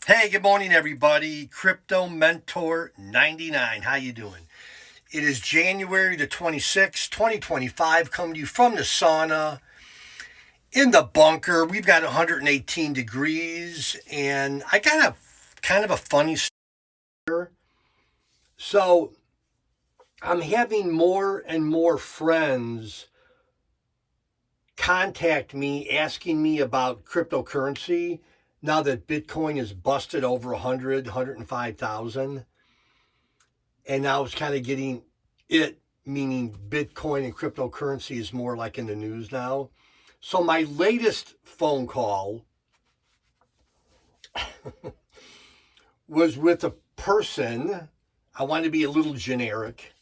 Hey, good morning, everybody. Crypto Mentor 99. How you doing? It is January the 26th, 2025, coming to you from the sauna in the bunker. We've got 118 degrees, and I got a kind of a funny story. So I'm having more and more friends contact me asking me about cryptocurrency now that Bitcoin is busted over 105,000. And now it's kind of getting meaning Bitcoin and cryptocurrency is more like in the news now. So my latest phone call was with a person. I want to be a little generic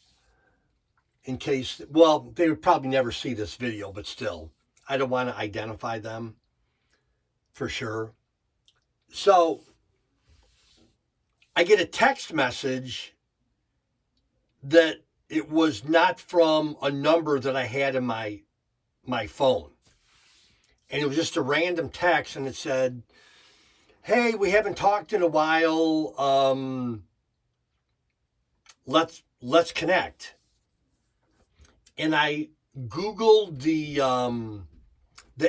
in case, well, they would probably never see this video, but still, I don't want to identify them for sure. So I get a text message that it was not from a number that I had in my phone. And it was just a random text, and it said, "Hey, we haven't talked in a while. Let's connect." And I Googled the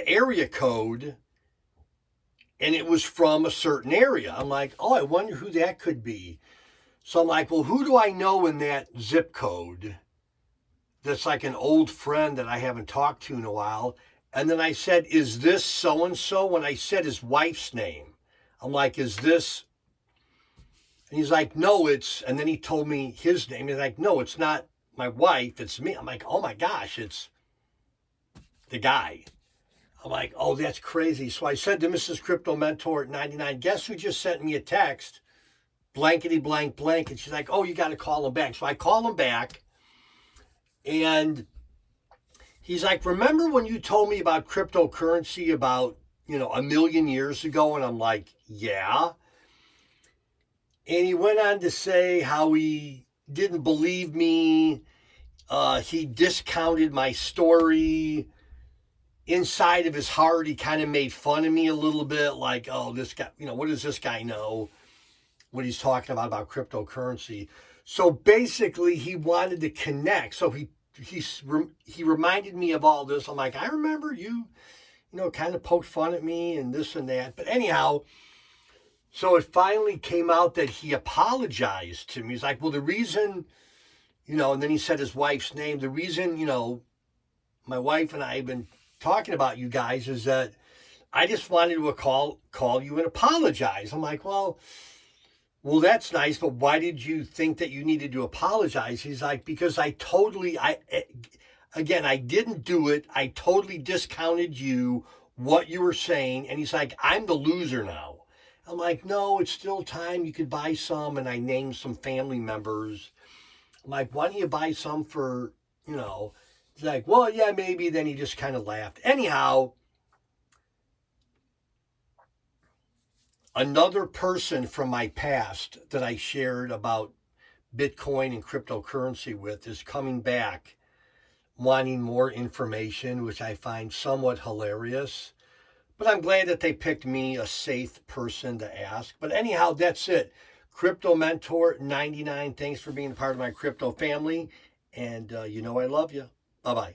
area code, and it was from a certain area. I'm like, oh, I wonder who that could be. So I'm like, well, who do I know in that zip code that's like an old friend that I haven't talked to in a while? And then I said, is this so-and-so? When I said his wife's name, I'm like, is this? And he's like, no, it's, and then he told me his name. He's like, no, it's not my wife, it's me. I'm like, oh my gosh, it's the guy. I'm like, oh, that's crazy. So I said to Mrs. Crypto Mentor at 99, guess who just sent me a text? Blankety blank blank. And she's like, oh, you got to call him back. So I call him back, and he's like, remember when you told me about cryptocurrency about, a million years ago? And I'm like, yeah. And he went on to say how he didn't believe me. He discounted my story. Inside of his heart, he kind of made fun of me a little bit, like, oh, this guy, what does this guy know? What he's talking about cryptocurrency. So basically, he wanted to connect. So he reminded me of all this. I'm like, I remember you, kind of poked fun at me and this and that. But anyhow, so it finally came out that he apologized to me. He's like, well, the reason, and then he said his wife's name. The reason, my wife and I have been talking about you guys is that I just wanted to call you and apologize. I'm like, well, that's nice, but why did you think that you needed to apologize? He's like, because I didn't do it. I totally discounted you, what you were saying. And he's like, I'm the loser now. I'm like, no, it's still time. You could buy some. And I named some family members. I'm like, why don't you buy some for, He's like, well, yeah, maybe. Then he just kind of laughed. Anyhow, another person from my past that I shared about Bitcoin and cryptocurrency with is coming back wanting more information, which I find somewhat hilarious. But I'm glad that they picked me, a safe person to ask. But anyhow, that's it. Crypto Mentor 99. Thanks for being a part of my crypto family. And I love you. Bye-bye.